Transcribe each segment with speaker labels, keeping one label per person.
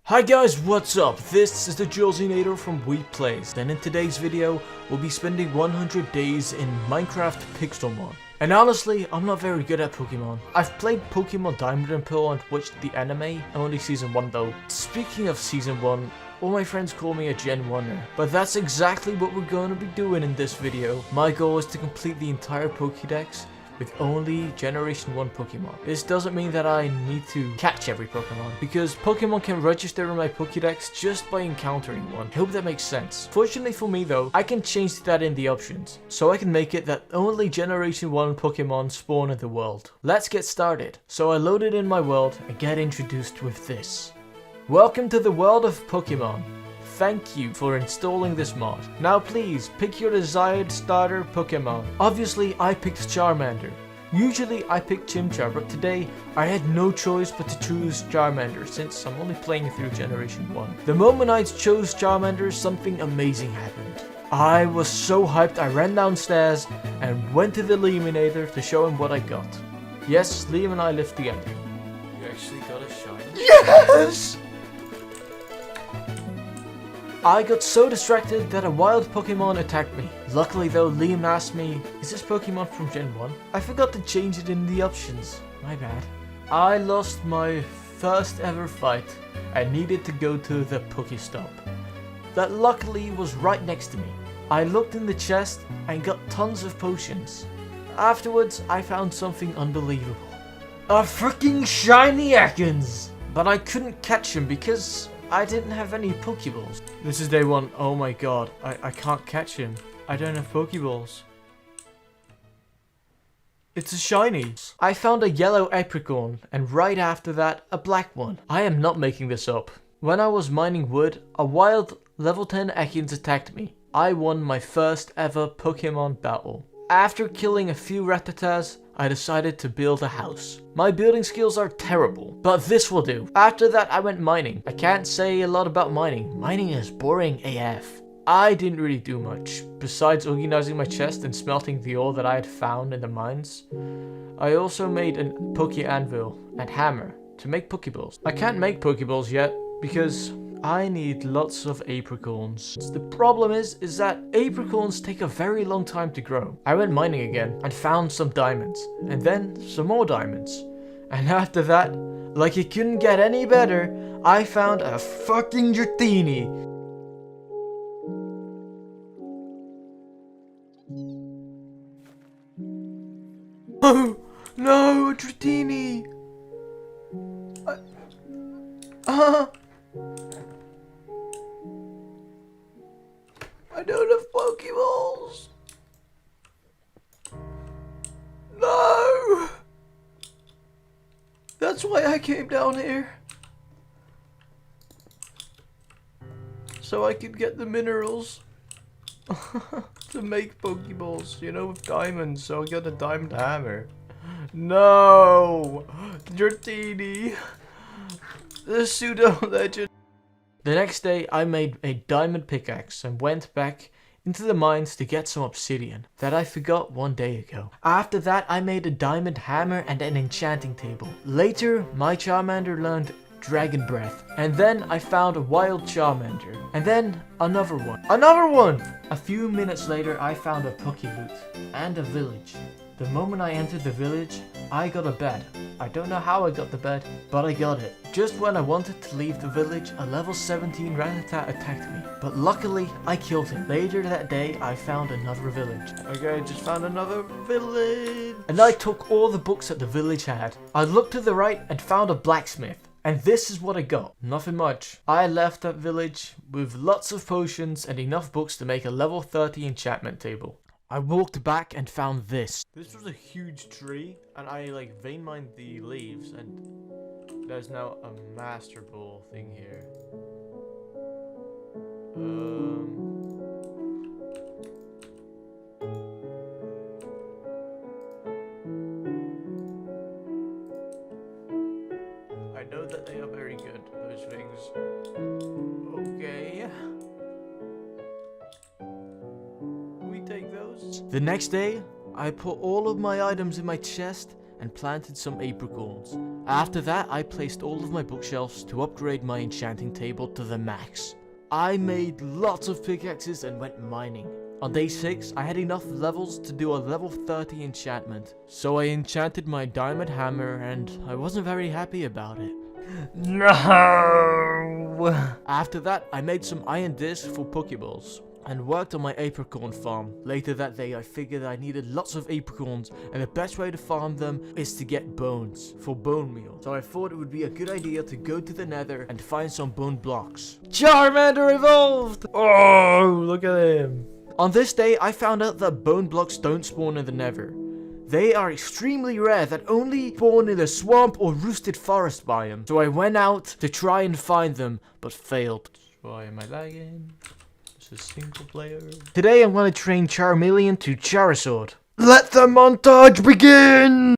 Speaker 1: Hi guys, what's up? This is the Josinator from WePlays, and in today's video, we'll be spending 100 days in Minecraft Pixelmon. And honestly, I'm not very good at Pokemon. I've played Pokemon Diamond and Pearl and watched the anime, only Season 1 though. Speaking of Season 1, all my friends call me a Gen 1er, but that's exactly what we're going to be doing in this video. My goal is to complete the entire Pokedex with only Generation 1 Pokemon. This doesn't mean that I need to catch every Pokemon, because Pokemon can register in my Pokedex just by encountering one. I hope that makes sense. Fortunately for me though, I can change that in the options, so I can make it that only Generation 1 Pokemon spawn in the world. Let's get started. So I load it in my world and get introduced with this. Welcome to the world of Pokemon. Thank you for installing this mod. Now please, pick your desired starter Pokemon. Obviously, I picked Charmander. Usually I pick Chimchar, but today I had no choice but to choose Charmander since I'm only playing through Generation 1. The moment I chose Charmander, something amazing happened. I was so hyped I ran downstairs and went to the Eliminator to show him what I got. Yes, Liam and I live together. You actually got a shiny? Yes! I got so distracted that a wild Pokemon attacked me. Luckily though, Liam asked me, is this Pokemon from Gen 1? I forgot to change it in the options. My bad. I lost my first ever fight and needed to go to the Pokestop. That luckily was right next to me. I looked in the chest and got tons of potions. Afterwards, I found something unbelievable. A freaking shiny Ekans! But I couldn't catch him because I didn't have any Pokeballs. This is day 1. Oh my god. I can't catch him. I don't have Pokeballs. It's a shiny. I found a yellow apricorn, and right after that, a black one. I am not making this up. When I was mining wood, a wild level 10 Ekans attacked me. I won my first ever Pokemon battle. After killing a few Rattatas, I decided to build a house. My building skills are terrible, but this will do. After that, I went mining. I can't say a lot about mining. Mining is boring AF. I didn't really do much, besides organizing my chest and smelting the ore that I had found in the mines. I also made a Poke Anvil and hammer to make Pokeballs. I can't make Pokeballs yet because I need lots of apricorns. The problem is that apricorns take a very long time to grow. I went mining again and found some diamonds, and then some more diamonds. And after that, like it couldn't get any better, I found a fucking Dratini. Oh, no, a Dratini. I don't have Pokeballs. No! That's why I came down here. So I could get the minerals to make Pokeballs, you know, with diamonds. So I got a diamond hammer. No! Dratini. The pseudo legend. The next day, I made a diamond pickaxe and went back into the mines to get some obsidian that I forgot one day ago. After that, I made a diamond hammer and an enchanting table. Later, my Charmander learned Dragon Breath, and then I found a wild Charmander, and then another one. Another one! A few minutes later, I found a Pokeloot and a village. The moment I entered the village, I got a bed. I don't know how I got the bed, but I got it. Just when I wanted to leave the village, a level 17 Rattata attacked me. But luckily, I killed him. Later that day, I found another village. Okay, I just found another village. And I took all the books that the village had. I looked to the right and found a blacksmith. And this is what I got. Nothing much. I left that village with lots of potions and enough books to make a level 30 enchantment table. I walked back and found this. This was a huge tree, and I like vein mined the leaves, and there's now a master ball thing here. I know that they are very good, those things. Okay. We take those. The next day, I put all of my items in my chest and planted some apricorns. After that, I placed all of my bookshelves to upgrade my enchanting table to the max. I made lots of pickaxes and went mining. On day 6, I had enough levels to do a level 30 enchantment, so I enchanted my diamond hammer and I wasn't very happy about it. No! After that, I made some iron discs for Pokeballs and worked on my apricorn farm. Later that day, I figured I needed lots of apricorns and the best way to farm them is to get bones for bone meal. So I thought it would be a good idea to go to the nether and find some bone blocks. Charmander evolved! Oh, look at him. On this day, I found out that bone blocks don't spawn in the nether. They are extremely rare that only spawn in the swamp or roosted forest biome. So I went out to try and find them, but failed. Why am I lagging? It's a single player. Today I'm going to train Charmeleon to Charizard. Let the montage begin!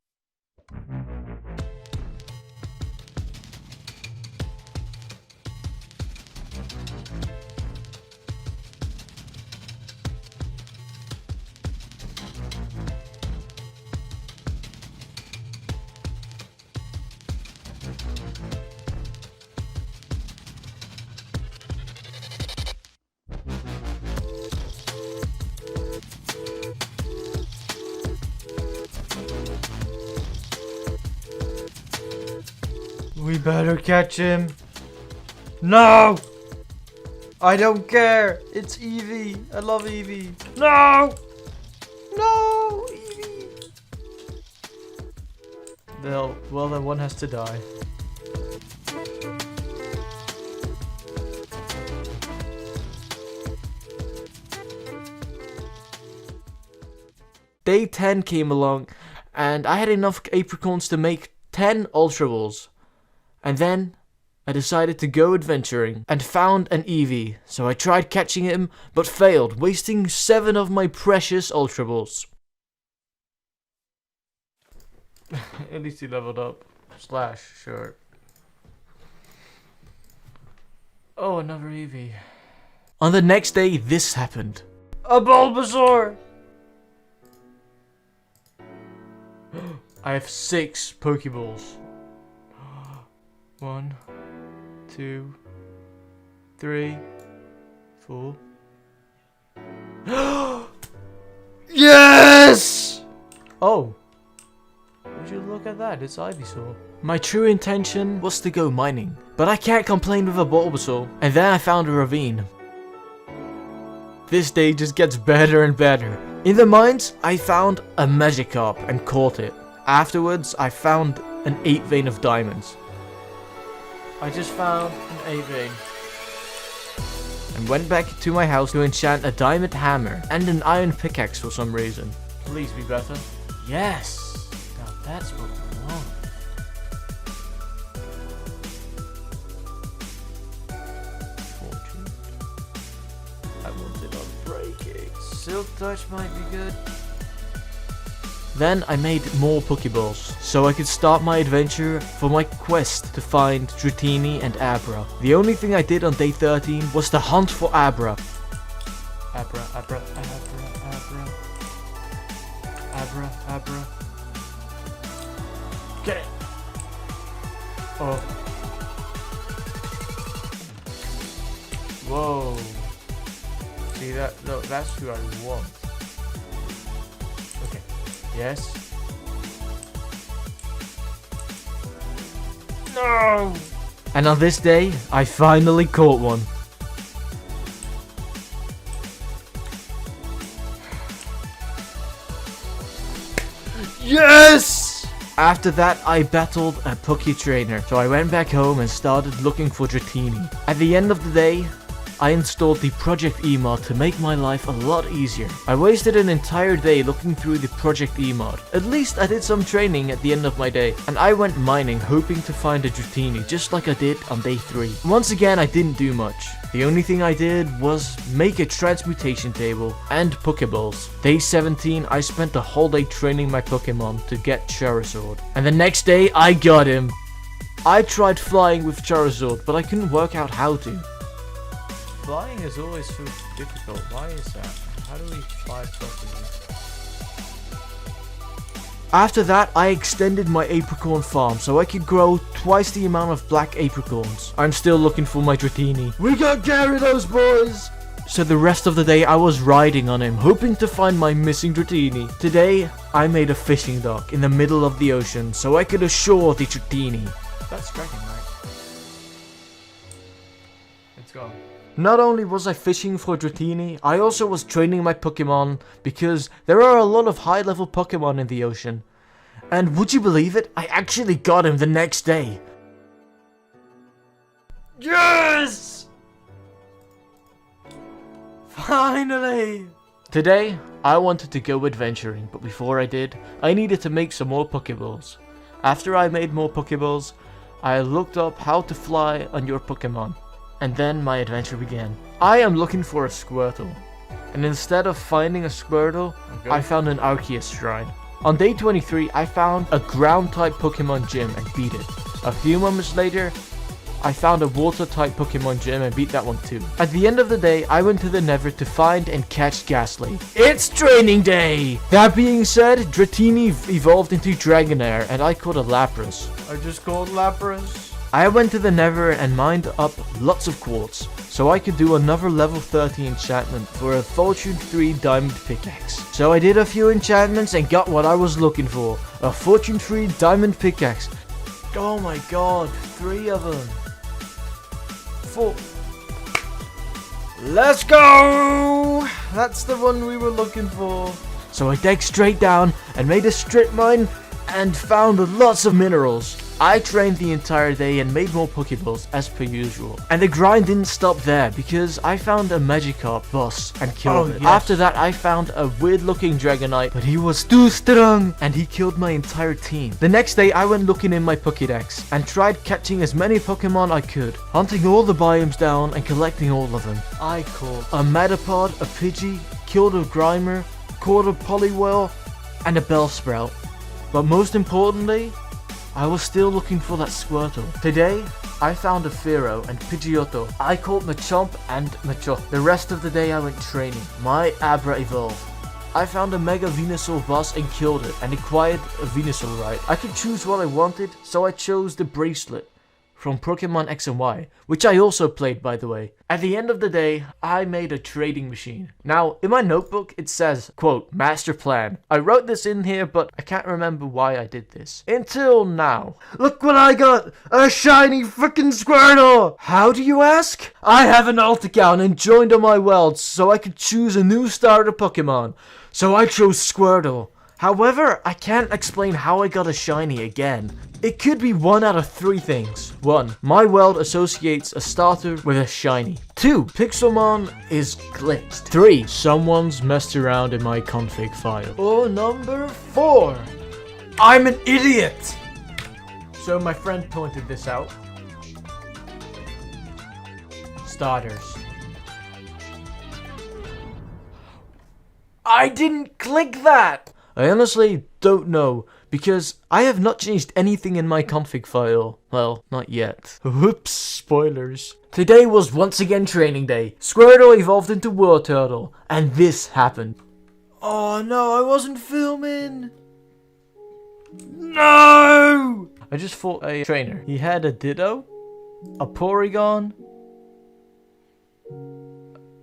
Speaker 1: We better catch him. No! I don't care. It's Eevee. I love Eevee. No! No! Eevee! Well, then one has to die. Day 10 came along, and I had enough apricorns to make 10 Ultra Balls. And then I decided to go adventuring and found an Eevee, so I tried catching him but failed, wasting 7 of my precious Ultra Balls. At least he leveled up. Sure. Oh, another Eevee. On the next day, this happened. A Bulbasaur! I have 6 Pokeballs. 1, 2, 3, 4. Yes! Oh. Would you look at that? It's Ivysaur. My true intention was to go mining, but I can't complain with a Bulbasaur. And then I found a ravine. This day just gets better and better. In the mines, I found a Magikarp and caught it. Afterwards, I found an 8 vein of diamonds. I just found an 8 vein. And went back to my house to enchant a diamond hammer and an iron pickaxe for some reason. Please be better. Yes! Now that's what we want. Fortune. I wanted unbreaking. Silk touch might be good. Then I made more Pokeballs, so I could start my adventure for my quest to find Dratini and Abra. The only thing I did on day 13 was to hunt for Abra. Abra. Get it! Oh. Whoa. See that? No, that's who I want. Okay. Yes. No! And on this day, I finally caught one. Yes! After that, I battled a Poke Trainer, so I went back home and started looking for Dratini. At the end of the day, I installed the Project E mod to make my life a lot easier. I wasted an entire day looking through the Project E mod. At least I did some training at the end of my day, and I went mining hoping to find a Dratini just like I did on day 3. Once again, I didn't do much. The only thing I did was make a transmutation table and Pokeballs. Day 17, I spent the whole day training my Pokemon to get Charizard. And the next day, I got him. I tried flying with Charizard, but I couldn't work out how to. Flying is always so difficult. Why is that? How do we fly properly? After that, I extended my apricorn farm so I could grow twice the amount of black apricorns. I'm still looking for my Dratini. We got Gyarados, boys! So the rest of the day I was riding on him, hoping to find my missing Dratini. Today, I made a fishing dock in the middle of the ocean so I could assure the Dratini. That's Dragonite. It's gone. Not only was I fishing for Dratini, I also was training my Pokemon because there are a lot of high level Pokemon in the ocean. And would you believe it? I actually got him the next day. Yes! Finally! Today, I wanted to go adventuring, but before I did, I needed to make some more Pokeballs. After I made more Pokeballs, I looked up how to fly on your Pokemon, and then my adventure began. I am looking for a Squirtle, and instead of finding a Squirtle, I found an Arceus shrine. On day 23, I found a ground-type Pokemon gym and beat it. A few moments later, I found a water-type Pokemon gym and beat that one too. At the end of the day, I went to the Nether to find and catch Ghastly. It's training day! That being said, Dratini evolved into Dragonair and I caught a Lapras. I just called Lapras. I went to the Nether and mined up lots of quartz, so I could do another level 30 enchantment for a Fortune 3 diamond pickaxe. So I did a few enchantments and got what I was looking for, a Fortune 3 diamond pickaxe. Oh my god, 3 of them. 4. Let's go! That's the one we were looking for. So I dug straight down and made a strip mine and found lots of minerals. I trained the entire day and made more Pokeballs as per usual. And the grind didn't stop there because I found a Magikarp boss and killed it. Yes. After that I found a weird looking Dragonite, but he was too strong and he killed my entire team. The next day I went looking in my Pokedex and tried catching as many Pokemon I could, hunting all the biomes down and collecting all of them. I caught a Metapod, a Pidgey, killed a Grimer, caught a Poliwhirl, and a Bellsprout. But most importantly, I was still looking for that Squirtle. Today, I found a Fearow and Pidgeotto. I caught Machamp and Machop. The rest of the day I went training. My Abra evolved. I found a Mega Venusaur boss and killed it and acquired a Venusaur ride. I could choose what I wanted, so I chose the Bracelet from Pokemon X and Y, which I also played, by the way. At the end of the day, I made a trading machine. Now, in my notebook, it says, quote, master plan. I wrote this in here, but I can't remember why I did this. Until now. Look what I got! A shiny frickin' Squirtle! How do you ask? I have an alt account and joined on my world so I could choose a new starter Pokemon. So I chose Squirtle. However, I can't explain how I got a shiny again. It could be one out of 3 things. 1. My world associates a starter with a shiny. 2. Pixelmon is glitched. 3. Someone's messed around in my config file. Or number 4. I'm an idiot! So my friend pointed this out. Starters. I didn't click that! I honestly don't know, because I have not changed anything in my config file. Well, not yet. Whoops, spoilers. Today was once again training day. Squirtle evolved into Wartortle, and this happened. Oh no, I wasn't filming! No! I just fought a trainer. He had a Ditto, a Porygon.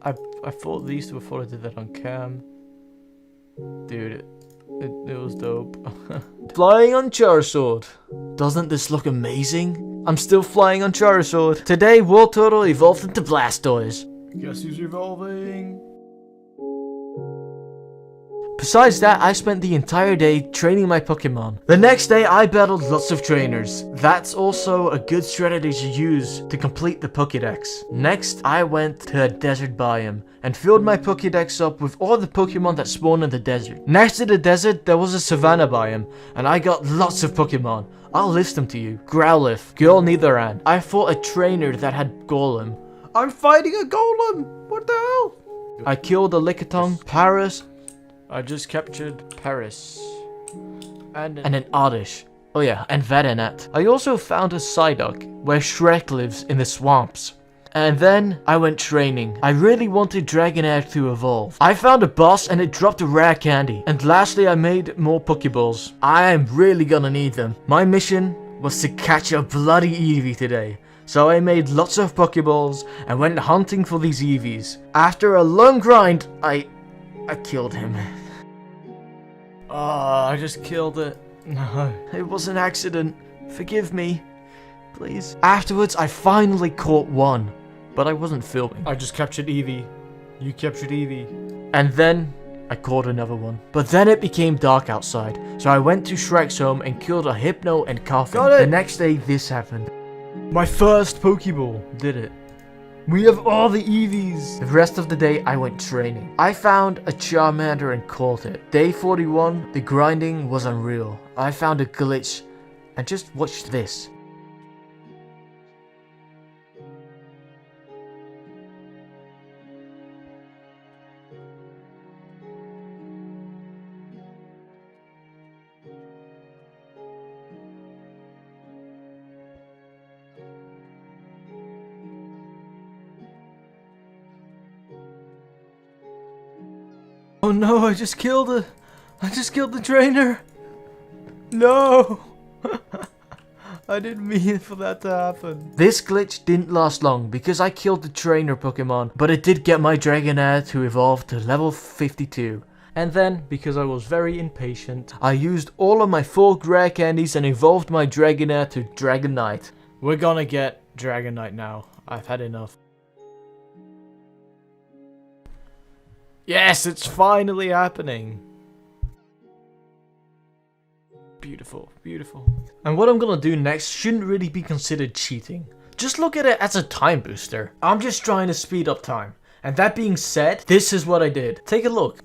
Speaker 1: I fought these two before I did that on cam. Dude, it was dope. Flying on Charizard. Doesn't this look amazing? I'm still flying on Charizard. Today, Wartortle evolved into Blastoise. Guess who's evolving? Besides that, I spent the entire day training my Pokemon. The next day, I battled lots of trainers. That's also a good strategy to use to complete the Pokedex. Next, I went to a desert biome and filled my Pokedex up with all the Pokemon that spawn in the desert. Next to the desert, there was a savanna biome, and I got lots of Pokemon. I'll list them to you. Growlithe, Girl Nidoran. I fought a trainer that had Golem. I'm fighting a Golem! What the hell? I killed a Lickitung, Paris. I just captured Paris. And an Oddish. Oh yeah, and Venonat. I also found a Psyduck, where Shrek lives in the swamps. And then I went training. I really wanted Dragonite to evolve. I found a boss and it dropped a rare candy. And lastly, I made more Pokeballs. I am really gonna need them. My mission was to catch a bloody Eevee today. So I made lots of Pokeballs and went hunting for these Eevees. After a long grind, I killed him. Oh, I just killed it. No, it was an accident. Forgive me, please. Afterwards, I finally caught one, but I wasn't filming. I just captured Eevee. You captured Eevee. And then I caught another one. But then it became dark outside, so I went to Shrek's home and killed a Hypno and Coffin. The next day, this happened. My first Pokeball did it. We have all the Eevees. The rest of the day, I went training. I found a Charmander and caught it. Day 41, the grinding was unreal. I found a glitch, and just watch this. Oh no, I just killed it. I just killed the trainer. No. I didn't mean for that to happen. This glitch didn't last long because I killed the trainer Pokemon, but it did get my Dragonite to evolve to level 52. And then, because I was very impatient, I used all of my 4 rare candies and evolved my Dragonite to Dragonite. We're gonna get Dragonite now. I've had enough. Yes, it's finally happening. Beautiful, beautiful. And what I'm gonna do next shouldn't really be considered cheating. Just look at it as a time booster. I'm just trying to speed up time. And that being said, this is what I did. Take a look.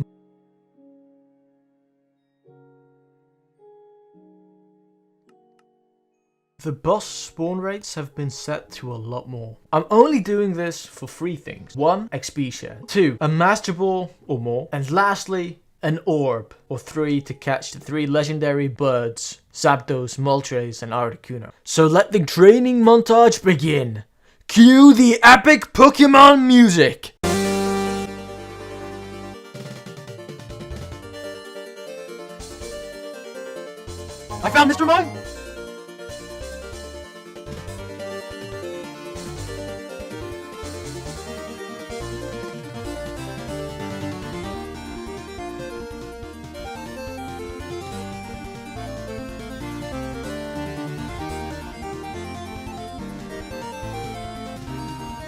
Speaker 1: The boss spawn rates have been set to a lot more. I'm only doing this for 3 things. 1, XP share. 2, a Master Ball or more. And lastly, an orb. Or 3, to catch the 3 legendary birds. Zapdos, Moltres, and Articuno. So let the training montage begin. Cue the epic Pokemon music! I found Mr. Mime!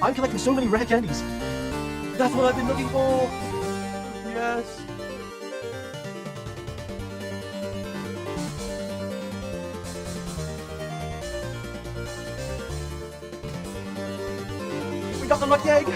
Speaker 1: I'm collecting so many rare candies. That's what I've been looking for. Yes. We got the lucky egg.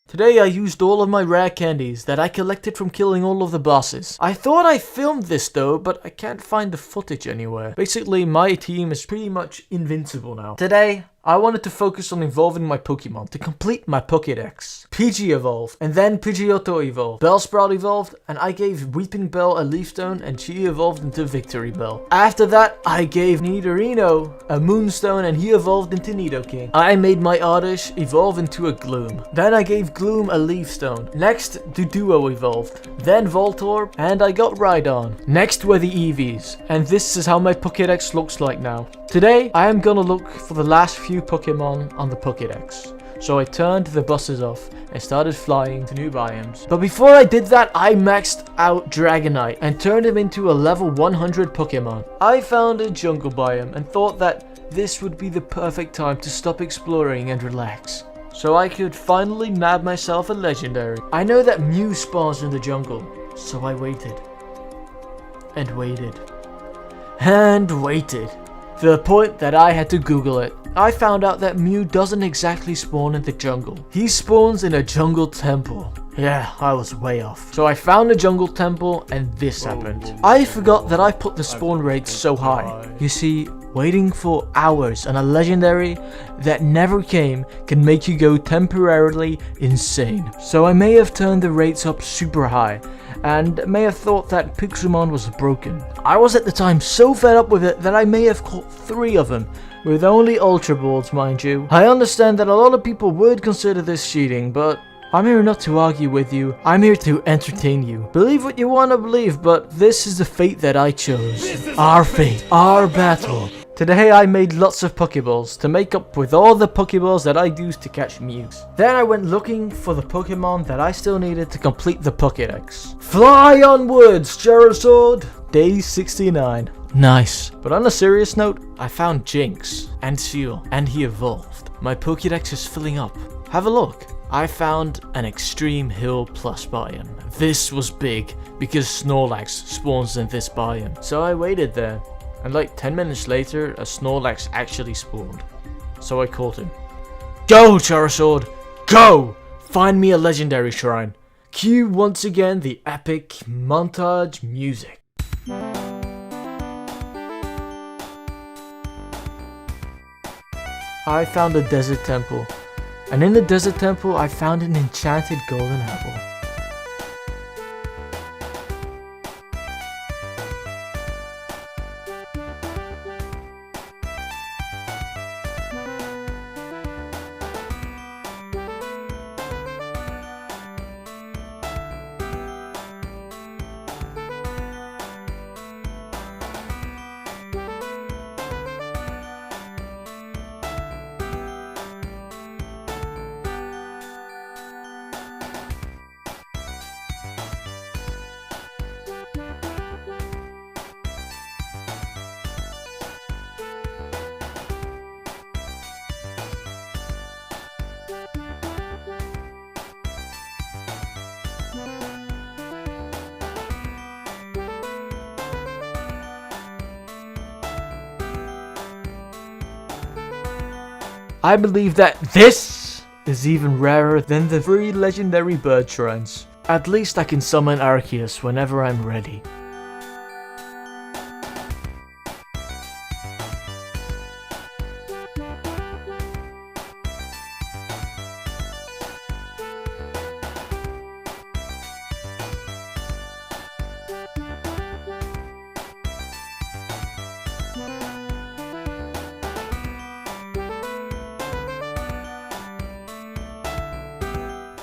Speaker 1: Today I used all of my rare candies that I collected from killing all of the bosses. I thought I filmed this though, but I can't find the footage anywhere. Basically, my team is pretty much invincible now. Today, I wanted to focus on evolving my Pokemon to complete my Pokedex. Pidgey evolved, and then Pidgeotto evolved. Bellsprout evolved, and I gave Weeping Bell a Leaf Stone, and she evolved into Victory Bell. After that, I gave Nidorino a Moonstone, and he evolved into Nidoking. I made my Oddish evolve into a Gloom. Then I gave Gloom a Leaf Stone. Next, Duduo evolved. Then Voltorb, and I got Rhydon. Next were the Eevees, and this is how my Pokedex looks like now. Today, I am gonna look for the last few Pokemon on the Pokedex. So I turned the buses off and started flying to new biomes. But before I did that, I maxed out Dragonite and turned him into a level 100 Pokemon. I found a jungle biome and thought that this would be the perfect time to stop exploring and relax, so I could finally nab myself a legendary. I know that Mew spawns in the jungle, so I waited. And waited. And waited. To the point that I had to Google it. I found out that Mew doesn't exactly spawn in the jungle. He spawns in a jungle temple. Yeah, I was way off. So I found a jungle temple and this happened. I forgot that I put the spawn rate so high. You see, waiting for hours on a legendary that never came can make you go temporarily insane. So I may have turned the rates up super high and may have thought that Pixelmon was broken. I was at the time so fed up with it that I may have caught 3 of them, with only Ultra Balls, mind you. I understand that a lot of people would consider this cheating, but I'm here not to argue with you, I'm here to entertain you. Believe what you want to believe, but this is the fate that I chose. Our fate, our battle. Today I made lots of Pokeballs to make up with all the Pokeballs that I used to catch Mews. Then I went looking for the Pokemon that I still needed to complete the Pokedex. Fly onwards, Charizard! Day 69. Nice. But on a serious note, I found Jinx and Seal, and he evolved. My Pokedex is filling up. Have a look. I found an Extreme Hill Plus biome. This was big because Snorlax spawns in this biome. So I waited there, and like 10 minutes later, a Snorlax actually spawned. So I caught him. Go, Charizard! Go! Find me a legendary shrine. Cue once again the epic montage music. I found a desert temple. And in the desert temple, I found an enchanted golden apple. I believe that this is even rarer than the 3 legendary bird shrines. At least I can summon Arceus whenever I'm ready.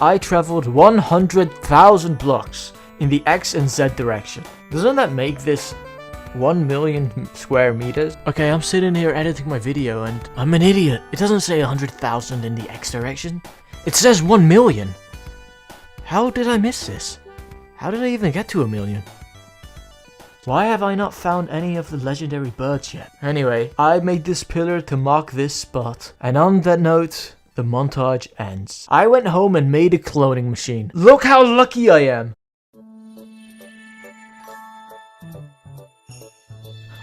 Speaker 1: I traveled 100,000 blocks in the X and Z direction. Doesn't that make this 1 million square meters? Okay, I'm sitting here editing my video and I'm an idiot. It doesn't say 100,000 in the X direction. It says 1 million. How did I miss this? How did I even get to 1 million? Why have I not found any of the legendary birds yet? Anyway, I made this pillar to mark this spot. And on that note, the montage ends. I went home and made a cloning machine. Look how lucky I am!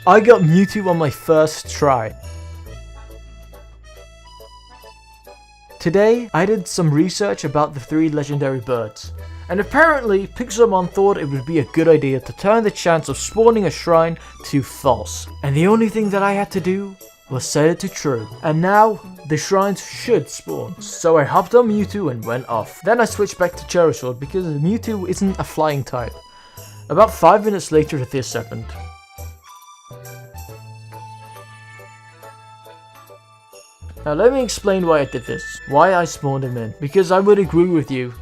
Speaker 1: I got Mewtwo on my first try. Today, I did some research about the 3 legendary birds. And apparently, Pixelmon thought it would be a good idea to turn the chance of spawning a shrine to false. And the only thing that I had to do was set it to true. And now, the shrines should spawn. So I hopped on Mewtwo and went off. Then I switched back to Charizard because Mewtwo isn't a flying type. About 5 minutes later this happened. Now let me explain why I did this. Why I spawned him in. Because I would agree with you,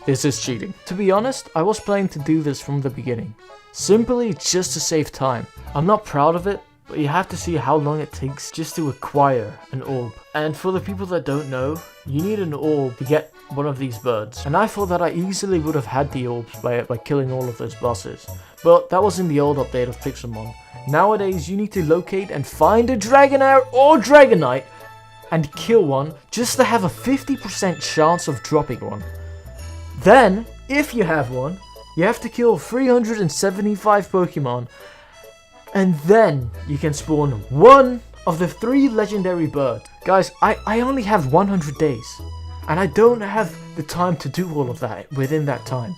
Speaker 1: this is cheating. To be honest, I was planning to do this from the beginning. Simply just to save time. I'm not proud of it, but you have to see how long it takes just to acquire an orb. And for the people that don't know, you need an orb to get one of these birds. And I thought that I easily would have had the orbs by killing all of those bosses. But that was in the old update of Pixelmon. Nowadays, you need to locate and find a Dragonite or Dragonite and kill one just to have a 50% chance of dropping one. Then, if you have one, you have to kill 375 Pokemon, and then you can spawn one of the 3 legendary birds. Guys, I only have 100 days, and I don't have the time to do all of that within that time.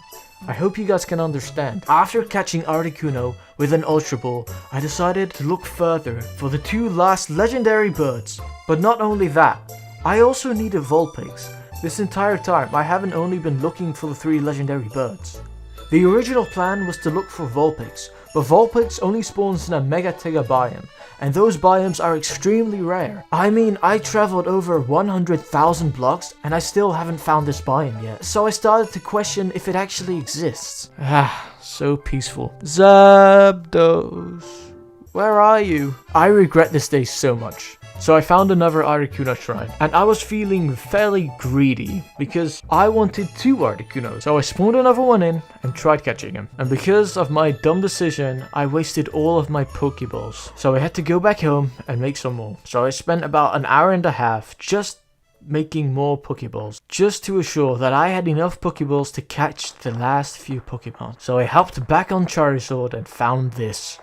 Speaker 1: I hope you guys can understand. After catching Articuno with an Ultra Ball, I decided to look further for the 2 last legendary birds. But not only that, I also need a Vulpix. This entire time, I haven't only been looking for the 3 legendary birds. The original plan was to look for Vulpix, but Vulpix only spawns in a Mega Tega biome, and those biomes are extremely rare. I mean, I traveled over 100,000 blocks and I still haven't found this biome yet, so I started to question if it actually exists. Ah, so peaceful. Zapdos, where are you? I regret this day so much. So I found another Articuno shrine, and I was feeling fairly greedy because I wanted 2 Articunos. So I spawned another one in and tried catching him. And because of my dumb decision, I wasted all of my Pokeballs. So I had to go back home and make some more. So I spent about an hour and a half just making more Pokeballs, just to assure that I had enough Pokeballs to catch the last few Pokemon. So I hopped back on Charizard and found this.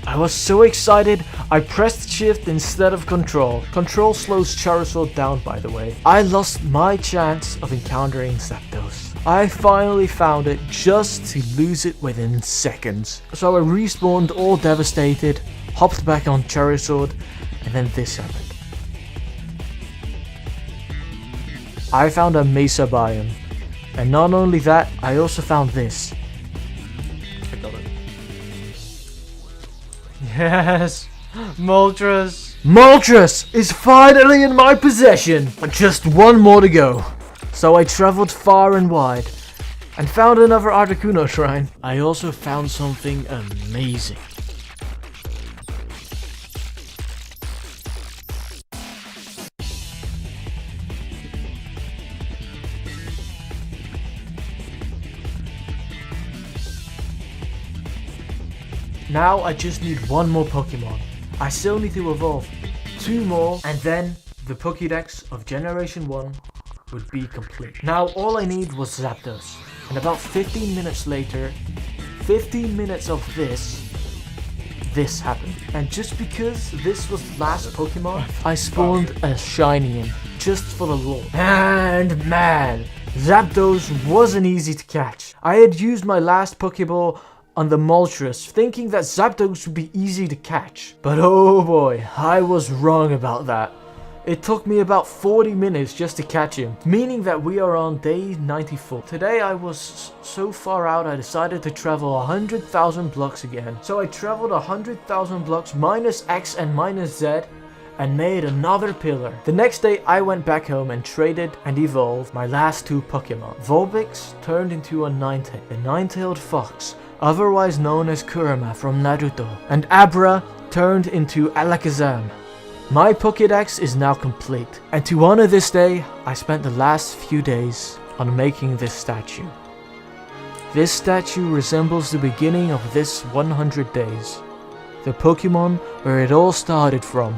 Speaker 1: I was so excited, I pressed shift instead of control. Control slows Charizard down, by the way. I lost my chance of encountering Zapdos. I finally found it just to lose it within seconds. So I respawned all devastated, hopped back on Charizard, and then this happened. I found a Mesa biome. And not only that, I also found this. I got it. Yes! Moltres! Moltres is finally in my possession! Just one more to go. So I traveled far and wide and found another Articuno shrine. I also found something amazing. Now I just need 1 more Pokemon. I still need to evolve 2 more, and then the Pokedex of Generation 1 would be complete. Now all I need was Zapdos, and about 15 minutes later, 15 minutes of this happened. And just because this was the last Pokemon, I spawned a shiny in, just for the lore. And man, Zapdos wasn't easy to catch. I had used my last Pokeball on the Moltres, thinking that Zapdos would be easy to catch. But oh boy, I was wrong about that. It took me about 40 minutes just to catch him, meaning that we are on day 94. Today I was so far out I decided to travel 100,000 blocks again. So I traveled 100,000 blocks minus X and minus Z and made another pillar. The next day I went back home and traded and evolved my last 2 Pokemon. Vulpix turned into a Ninetale, the nine-tailed fox, otherwise known as Kurama from Naruto, and Abra turned into Alakazam. My Pokedex is now complete, and to honor this day, I spent the last few days on making this statue. This statue resembles the beginning of this 100 days, the Pokemon where it all started from,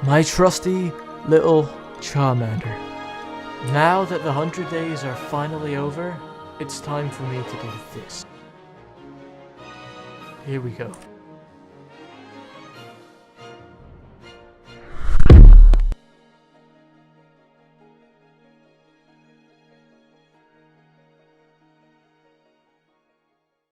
Speaker 1: my trusty little Charmander. Now that the 100 days are finally over, it's time for me to do this. Here we go.